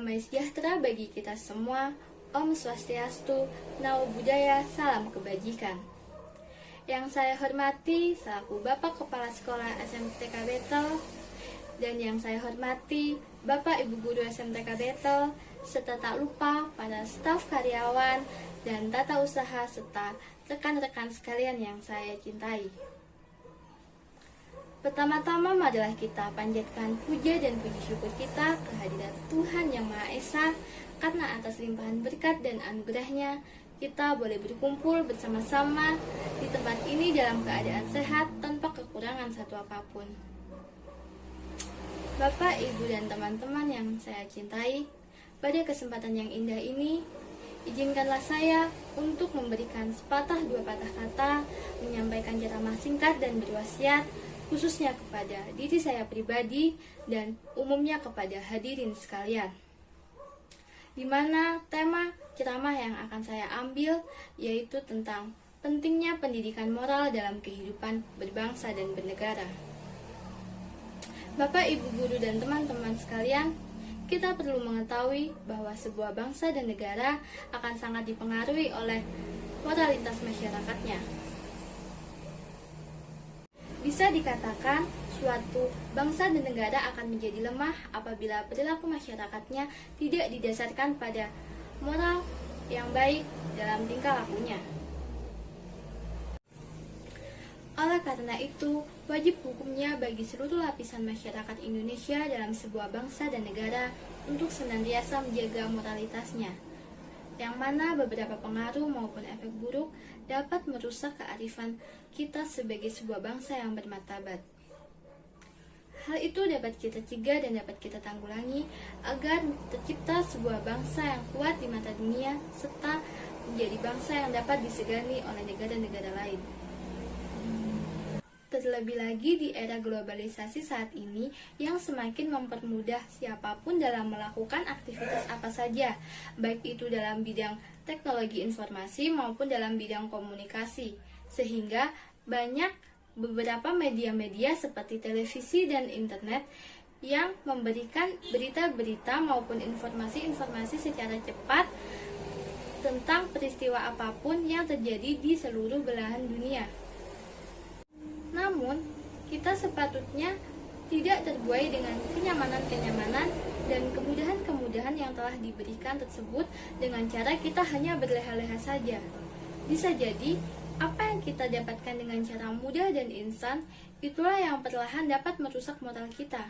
Damai sejahtera bagi kita semua. Om Swastiastu, Namo Buddhaya, salam kebajikan. Yang saya hormati selaku Bapak Kepala Sekolah SMTK Betel, dan yang saya hormati Bapak Ibu Guru SMTK Betel, serta tak lupa para staf karyawan dan tata usaha serta rekan-rekan sekalian yang saya cintai. Pertama-tama marilah kita panjatkan puja dan puji syukur kita kehadirat Tuhan Yang Maha Esa, karena atas limpahan berkat dan anugerahnya kita boleh berkumpul bersama-sama di tempat ini dalam keadaan sehat tanpa kekurangan satu apapun. Bapak, Ibu, dan teman-teman yang saya cintai, pada kesempatan yang indah ini, izinkanlah saya untuk memberikan sepatah dua patah kata, menyampaikan ceramah singkat dan berwasiat, khususnya kepada diri saya pribadi dan umumnya kepada hadirin sekalian. Di mana tema ceramah yang akan saya ambil yaitu tentang pentingnya pendidikan moral dalam kehidupan berbangsa dan bernegara. Bapak, Ibu Guru, dan teman-teman sekalian, kita perlu mengetahui bahwa sebuah bangsa dan negara akan sangat dipengaruhi oleh moralitas masyarakatnya. Bisa dikatakan, suatu bangsa dan negara akan menjadi lemah apabila perilaku masyarakatnya tidak didasarkan pada moral yang baik dalam tingkah lakunya. Oleh karena itu, wajib hukumnya bagi seluruh lapisan masyarakat Indonesia dalam sebuah bangsa dan negara untuk senantiasa menjaga moralitasnya, yang mana beberapa pengaruh maupun efek buruk dapat merusak kearifan kita sebagai sebuah bangsa yang bermartabat. Hal itu dapat kita cegah dan dapat kita tanggulangi agar tercipta sebuah bangsa yang kuat di mata dunia serta menjadi bangsa yang dapat disegani oleh negara-negara lain. Terlebih lagi di era globalisasi saat ini yang semakin mempermudah siapapun dalam melakukan aktivitas apa saja, baik itu dalam bidang teknologi informasi maupun dalam bidang komunikasi, sehingga banyak beberapa media-media seperti televisi dan internet yang memberikan berita-berita maupun informasi-informasi secara cepat tentang peristiwa apapun yang terjadi di seluruh belahan dunia. Namun, kita sepatutnya tidak terbuai dengan kenyamanan-kenyamanan dan kemudahan-kemudahan yang telah diberikan tersebut dengan cara kita hanya berleha-leha saja. Bisa jadi, apa yang kita dapatkan dengan cara mudah dan instan, itulah yang perlahan dapat merusak moral kita.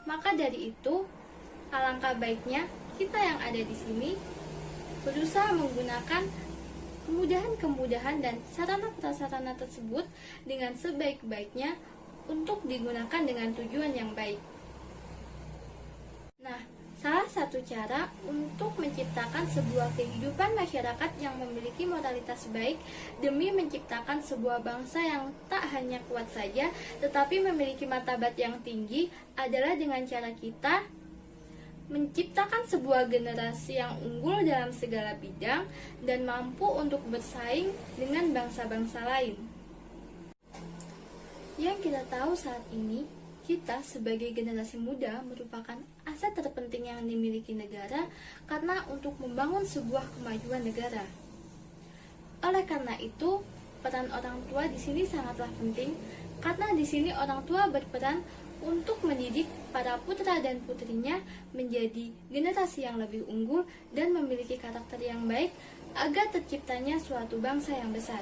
Maka dari itu, alangkah baiknya kita yang ada di sini berusaha menggunakan kemudahan-kemudahan dan sarana-prasarana tersebut dengan sebaik-baiknya untuk digunakan dengan tujuan yang baik. Nah, salah satu cara untuk menciptakan sebuah kehidupan masyarakat yang memiliki moralitas baik demi menciptakan sebuah bangsa yang tak hanya kuat saja tetapi memiliki martabat yang tinggi adalah dengan cara kita menciptakan sebuah generasi yang unggul dalam segala bidang dan mampu untuk bersaing dengan bangsa-bangsa lain. Yang kita tahu saat ini, kita sebagai generasi muda merupakan aset terpenting yang dimiliki negara karena untuk membangun sebuah kemajuan negara. Oleh karena itu, peran orang tua di sini sangatlah penting karena di sini orang tua berperan untuk mendidik para putra dan putrinya menjadi generasi yang lebih unggul dan memiliki karakter yang baik agar terciptanya suatu bangsa yang besar.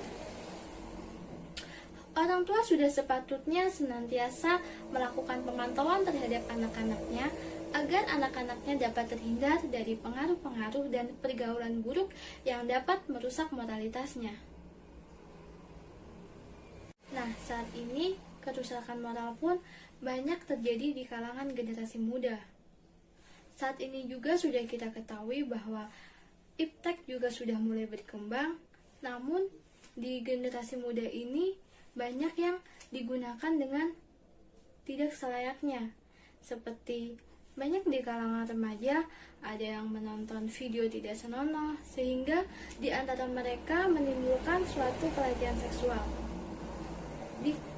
Orang tua sudah sepatutnya senantiasa melakukan pemantauan terhadap anak-anaknya agar anak-anaknya dapat terhindar dari pengaruh-pengaruh dan pergaulan buruk yang dapat merusak moralitasnya. Nah, saat ini kerusakan moral pun banyak terjadi di kalangan generasi muda. Saat ini juga sudah kita ketahui bahwa iptek juga sudah mulai berkembang, namun di generasi muda ini banyak yang digunakan dengan tidak selayaknya. Seperti banyak di kalangan remaja ada yang menonton video tidak senonoh sehingga di antara mereka menimbulkan suatu pelecehan seksual.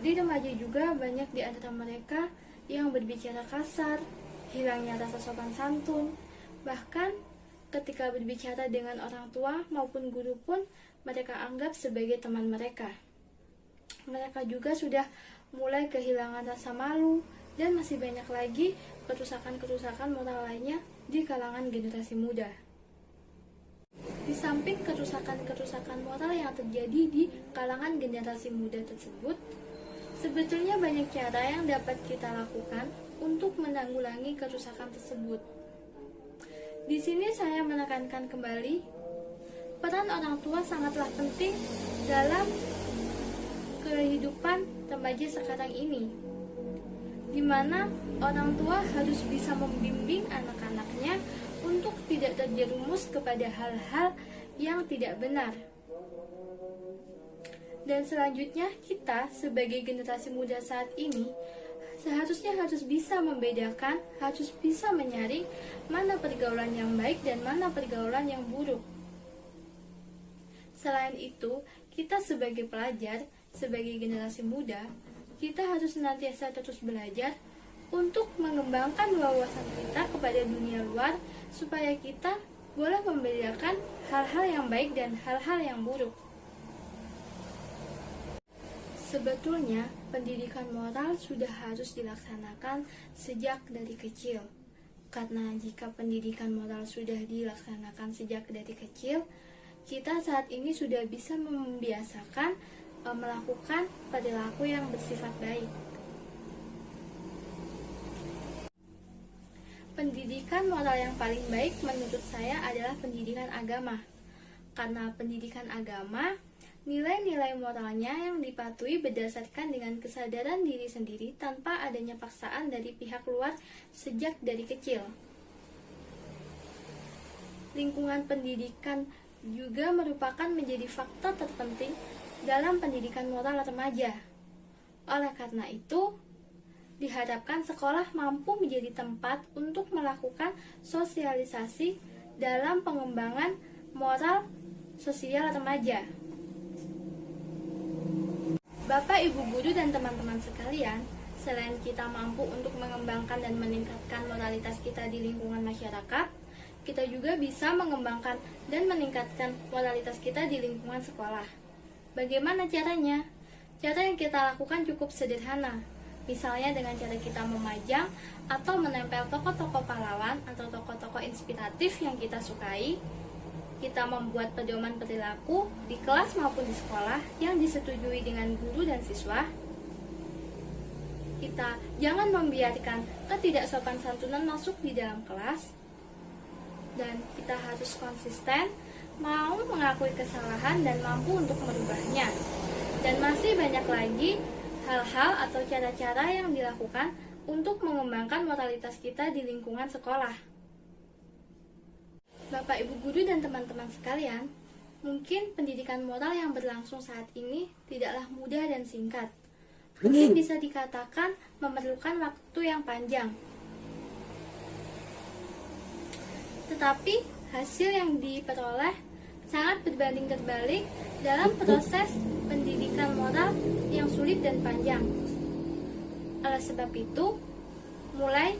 Di remaja juga banyak di antara mereka yang berbicara kasar hilangnya rasa sopan santun. Bahkan ketika berbicara dengan orang tua maupun guru pun mereka anggap sebagai teman mereka. Mereka juga sudah mulai kehilangan rasa malu, dan masih banyak lagi kerusakan-kerusakan moral lainnya di kalangan generasi muda. Di samping kerusakan-kerusakan moral yang terjadi di kalangan generasi muda tersebut, sebetulnya banyak cara yang dapat kita lakukan untuk menanggulangi kerusakan tersebut. Di sini saya menekankan kembali, peran orang tua sangatlah penting dalam kehidupan remaja sekarang ini, di mana orang tua harus bisa membimbing anak-anaknya untuk tidak terjerumus kepada hal-hal yang tidak benar. Dan selanjutnya, kita sebagai generasi muda saat ini seharusnya harus bisa membedakan, harus bisa menyaring mana pergaulan yang baik dan mana pergaulan yang buruk. Selain itu, kita sebagai pelajar, sebagai generasi muda, kita harus senantiasa terus belajar untuk mengembangkan wawasan kita kepada dunia luar, supaya kita boleh membedakan hal-hal yang baik dan hal-hal yang buruk. Sebetulnya, pendidikan moral sudah harus dilaksanakan sejak dari kecil. Karena jika pendidikan moral sudah dilaksanakan sejak dari kecil, kita saat ini sudah bisa membiasakan melakukan perilaku yang bersifat baik. Pendidikan moral yang paling baik menurut saya adalah pendidikan agama. Karena pendidikan agama, nilai-nilai moralnya yang dipatuhi berdasarkan dengan kesadaran diri sendiri tanpa adanya paksaan dari pihak luar sejak dari kecil. Lingkungan pendidikan juga merupakan menjadi faktor terpenting dalam pendidikan moral remaja. Oleh karena itu, diharapkan sekolah mampu menjadi tempat untuk melakukan sosialisasi dalam pengembangan moral sosial remaja. Bapak, Ibu guru, dan teman-teman sekalian, selain kita mampu untuk mengembangkan dan meningkatkan moralitas kita di lingkungan masyarakat, kita juga bisa mengembangkan dan meningkatkan moralitas kita di lingkungan sekolah. Bagaimana caranya? Cara yang kita lakukan cukup sederhana. Misalnya dengan cara kita memajang atau menempel tokoh-tokoh pahlawan atau tokoh-tokoh inspiratif yang kita sukai. Kita membuat pedoman perilaku di kelas maupun di sekolah yang disetujui dengan guru dan siswa. Kita jangan membiarkan ketidaksopan santunan masuk di dalam kelas. Dan kita harus konsisten, mau mengakui kesalahan dan mampu untuk merubahnya. Dan masih banyak lagi hal-hal atau cara-cara yang dilakukan untuk mengembangkan moralitas kita di lingkungan sekolah. Bapak, Ibu guru, dan teman-teman sekalian, mungkin pendidikan moral yang berlangsung saat ini tidaklah mudah dan singkat. Mungkin bisa dikatakan memerlukan waktu yang panjang. Tetapi hasil yang diperoleh sangat berbanding terbalik dalam proses pendidikan moral yang sulit dan panjang. Oleh sebab itu, mulai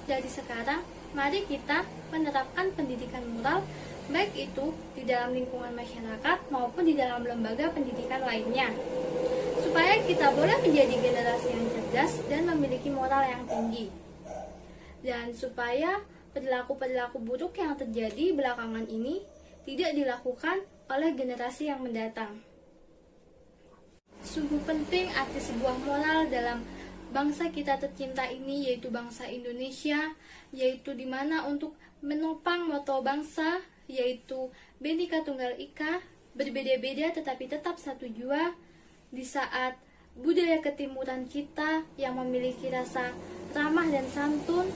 dari sekarang, mari kita menerapkan pendidikan moral, baik itu di dalam lingkungan masyarakat maupun di dalam lembaga pendidikan lainnya, supaya kita boleh menjadi generasi yang cerdas dan memiliki moral yang tinggi, dan supaya perilaku-perilaku buruk yang terjadi belakangan ini tidak dilakukan oleh generasi yang mendatang. Sungguh penting arti sebuah moral dalam bangsa kita tercinta ini, yaitu bangsa Indonesia, yaitu dimana untuk menopang moto bangsa, yaitu Bhinneka Tunggal Ika, berbeda-beda tetapi tetap satu jua. Di saat budaya ketimuran kita yang memiliki rasa ramah dan santun,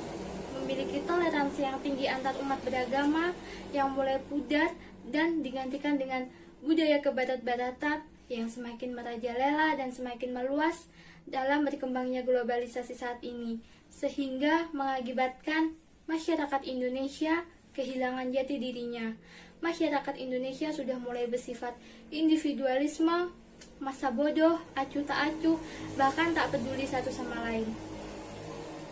memiliki toleransi yang tinggi antar umat beragama yang mulai pudar dan digantikan dengan budaya kebarat-baratan yang semakin merajalela dan semakin meluas dalam berkembangnya globalisasi saat ini, sehingga mengakibatkan masyarakat Indonesia kehilangan jati dirinya. Masyarakat Indonesia sudah mulai bersifat individualisme, masa bodoh, acuh tak acuh, bahkan tak peduli satu sama lain.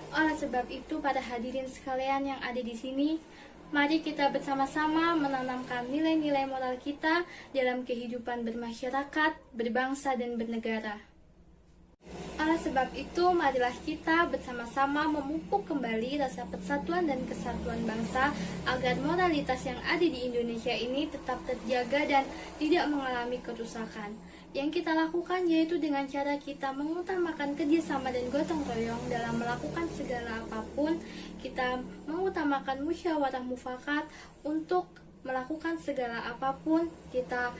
Oleh sebab itu, para hadirin sekalian yang ada di sini, mari kita bersama-sama menanamkan nilai-nilai moral kita dalam kehidupan bermasyarakat, berbangsa, dan bernegara. Oleh sebab itu, marilah kita bersama-sama memupuk kembali rasa persatuan dan kesatuan bangsa agar moralitas yang ada di Indonesia ini tetap terjaga dan tidak mengalami kerusakan. Yang kita lakukan yaitu dengan cara kita mengutamakan kerjasama dan gotong royong dalam melakukan segala apapun. Kita mengutamakan musyawarah mufakat untuk melakukan segala apapun. Kita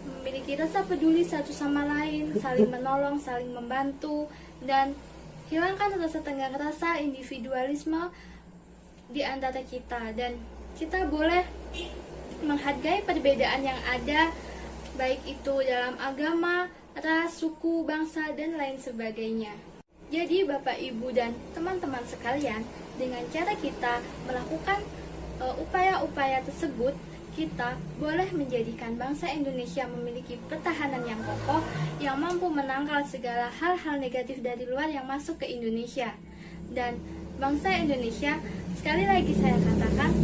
memiliki rasa peduli satu sama lain, saling menolong, saling membantu, dan hilangkan rasa tenggang rasa individualisme di antara kita. Dan kita boleh menghargai perbedaan yang ada, baik itu dalam agama, ras, suku, bangsa, dan lain sebagainya. Jadi Bapak, Ibu, dan teman-teman sekalian, dengan cara kita melakukan upaya-upaya tersebut, kita boleh menjadikan bangsa Indonesia memiliki pertahanan yang kokoh, yang mampu menangkal segala hal-hal negatif dari luar yang masuk ke Indonesia. Dan bangsa Indonesia, sekali lagi saya katakan,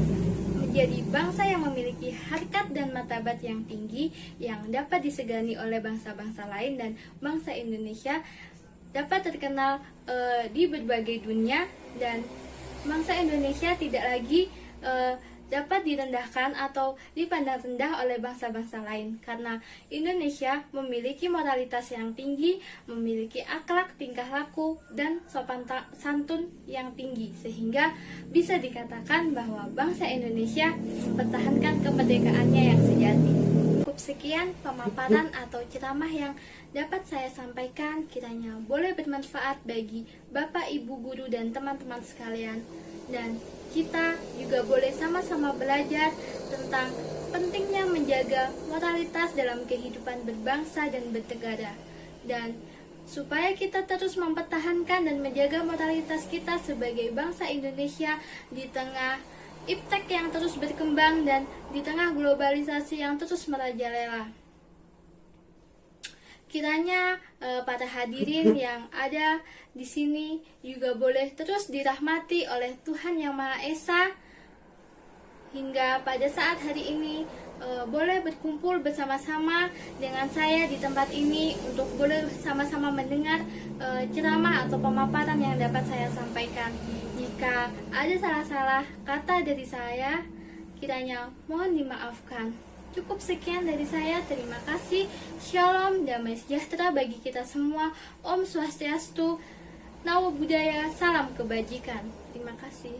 menjadi bangsa yang memiliki harkat dan martabat yang tinggi, yang dapat disegani oleh bangsa-bangsa lain, dan bangsa Indonesia dapat terkenal di berbagai dunia, dan bangsa Indonesia tidak lagi dapat direndahkan atau dipandang rendah oleh bangsa-bangsa lain, karena Indonesia memiliki moralitas yang tinggi, memiliki akhlak, tingkah laku, dan sopan santun yang tinggi, sehingga bisa dikatakan bahwa bangsa Indonesia mempertahankan kemerdekaannya yang sejati. Cukup sekian pemaparan atau ceramah yang dapat saya sampaikan, kiranya boleh bermanfaat bagi Bapak, Ibu, guru, dan teman-teman sekalian. Dan kita juga boleh sama-sama belajar tentang pentingnya menjaga moralitas dalam kehidupan berbangsa dan bernegara. Dan supaya kita terus mempertahankan dan menjaga moralitas kita sebagai bangsa Indonesia di tengah iptek yang terus berkembang dan di tengah globalisasi yang terus merajalela. Kiranya para hadirin yang ada di sini juga boleh terus dirahmati oleh Tuhan Yang Maha Esa, hingga pada saat hari ini boleh berkumpul bersama-sama dengan saya di tempat ini untuk boleh sama-sama mendengar ceramah atau pemaparan yang dapat saya sampaikan. Jika ada salah-salah kata dari saya, kiranya mohon dimaafkan. Cukup sekian dari saya, terima kasih. Shalom, damai sejahtera bagi kita semua. Om Swastiastu, Namo Buddhaya, salam kebajikan. Terima kasih.